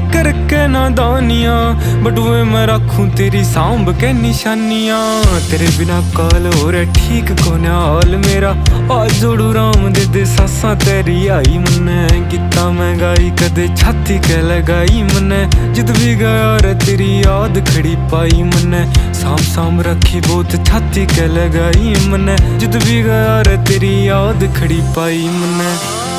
करके नादानियां, बटुए मैं रखूं तेरी सांभ के निशानियां। तेरे बिना काल हो रे ठीक कोने हाल मेरा, आज जोड़ू राम दे सासा तेरी आई मन्ने। गीता मैं गाई कदे छाती के लगाई मन्ने, जिद भी गया रे तेरी याद खड़ी पाई मन्ने। साम साम रखी बहुत छाती के लगाई मन्ने, जिद भी गया रे तेरी याद खड़ी पाई मन्ने।